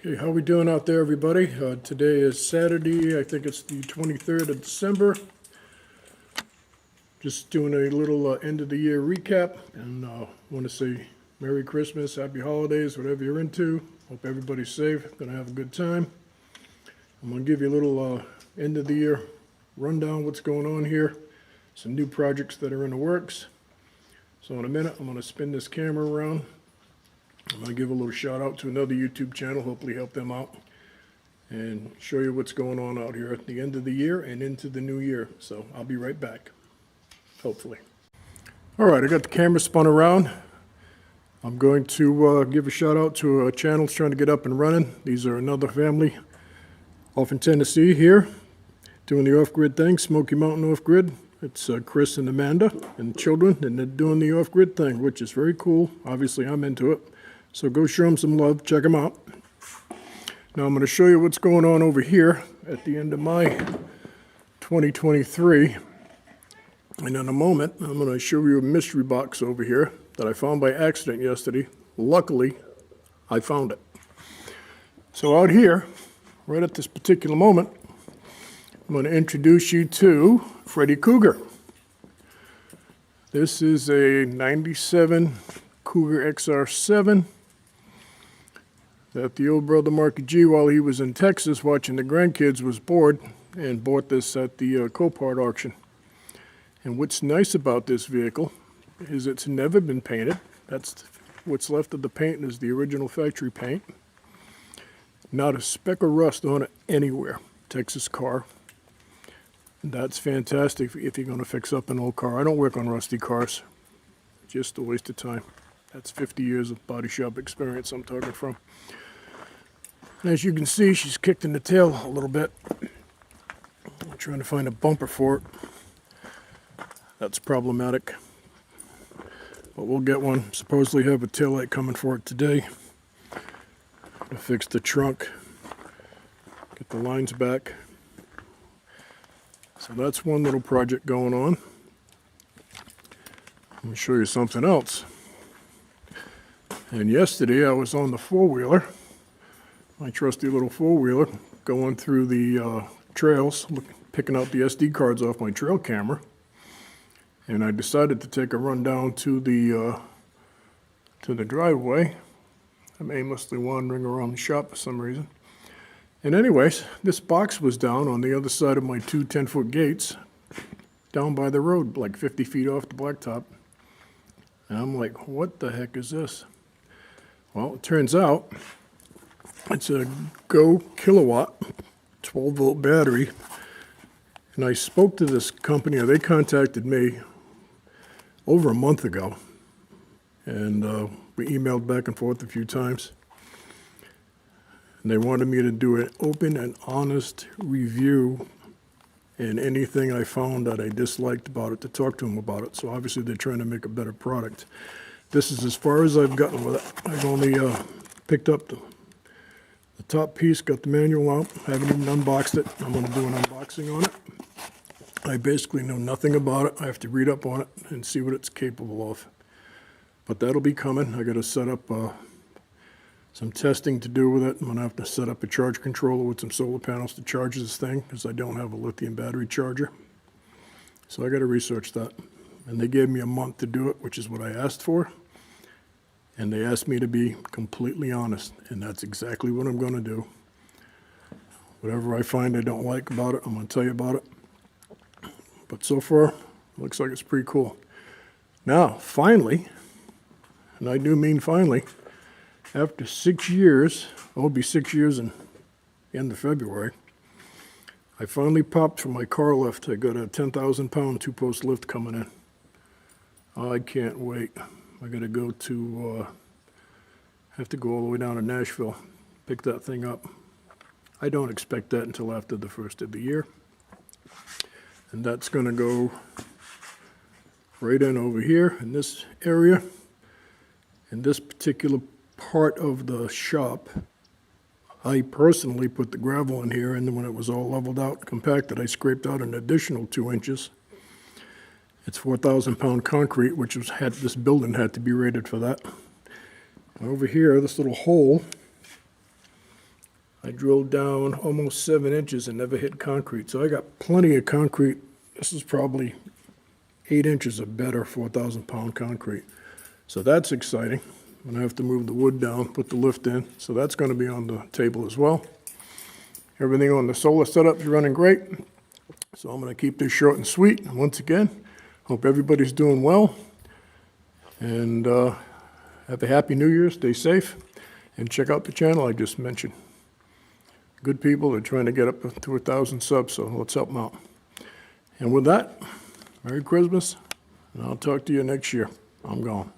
Okay, how we doing out there, everybody? Today is Saturday. I think it's the 23rd of December. Just doing a little end of the year recap, and want to say Merry Christmas, Happy Holidays, whatever you're into. Hope everybody's safe, gonna have a good time. I'm gonna give you a little end of the year rundown, what's going on here, some new projects that are in the works. So in a minute, I'm gonna spin this camera around. I'm going to give a little shout out to another YouTube channel, hopefully help them out, and show you what's going on out here at the end of the year and into the new year. So I'll be right back, hopefully. All right, I got the camera spun around. I'm going to give a shout out to a channel that's trying to get up and running. These are another family off in Tennessee here, doing the off-grid thing, Smoky Mountain off-grid. It's Chris and Amanda and the children, and they're doing the off-grid thing, which is very cool. Obviously, I'm into it. So go show them some love, check them out. Now I'm going to show you what's going on over here at the end of my 2023. And in a moment, I'm going to show you a mystery box over here that I found by accident yesterday. Luckily, I found it. So out here, right at this particular moment, I'm going to introduce you to Freddy Cougar. This is a 97 Cougar XR7 that the old brother Marky G, while he was in Texas watching the grandkids, was bored and bought this at the Copart auction. And what's nice about this vehicle is it's never been painted. That's what's left of the paint is the original factory paint. Not a speck of rust on it anywhere. Texas car. That's fantastic if you're going to fix up an old car. I don't work on rusty cars. Just a waste of time. That's 50 years of body shop experience I'm talking from. As you can see, she's kicked in the tail a little bit. I'm trying to find a bumper for it. That's problematic. But we'll get one. Supposedly have a taillight coming for it today. To fix the trunk. Get the lines back. So that's one little project going on. Let me show you something else. And yesterday I was on the four-wheeler, my trusty little four-wheeler, going through the trails, picking out the SD cards off my trail camera. And I decided to take a run down to the driveway. I'm aimlessly wandering around the shop for some reason. And anyways, this box was down on the other side of my two 10-foot gates, down by the road, like 50 feet off the blacktop. And I'm like, what the heck is this? Well, it turns out it's a Go kilowatt 12-volt battery. And I spoke to this company, or they contacted me over a month ago. And we emailed back and forth a few times. And they wanted me to do an open and honest review and anything I found that I disliked about it, to talk to them about it. So obviously they're trying to make a better product. This is as far as I've gotten with it. I've only picked up the top piece, got the manual out, haven't even unboxed it. I'm going to do an unboxing on it. I basically know nothing about it. I have to read up on it and see what it's capable of. But that'll be coming. I got to set up some testing to do with it. I'm going to have to set up a charge controller with some solar panels to charge this thing, because I don't have a lithium battery charger. So I got to research that. And they gave me a month to do it, which is what I asked for. And they asked me to be completely honest, and that's exactly what I'm going to do. Whatever I find I don't like about it, I'm going to tell you about it. But so far, it looks like it's pretty cool. Now, finally, and I do mean finally, after 6 years, it'll be 6 years in the end of February, I finally popped for my car lift. I got a 10,000-pound two-post lift coming in. I can't wait. I got to go to, have to go all the way down to Nashville, pick that thing up. I don't expect that until after the first of the year. And that's going to go right in over here in this area. In this particular part of the shop, I personally put the gravel in here, and then when it was all leveled out, compacted, I scraped out an additional 2 inches. It's 4,000-pound concrete, which this building had to be rated for that. Over here, this little hole I drilled down almost 7 inches and never hit concrete. So I got plenty of concrete. This is probably 8 inches of better 4,000-pound concrete. So that's exciting. I'm gonna have to move the wood down, put the lift in. So that's gonna be on the table as well. Everything on the solar setup is running great. So I'm gonna keep this short and sweet. And once again, hope everybody's doing well. And have a happy New Year, stay safe, and check out the channel I just mentioned. Good people are trying to get up to 1,000 subs, so let's help them out. And with that, Merry Christmas, and I'll talk to you next year. I'm gone.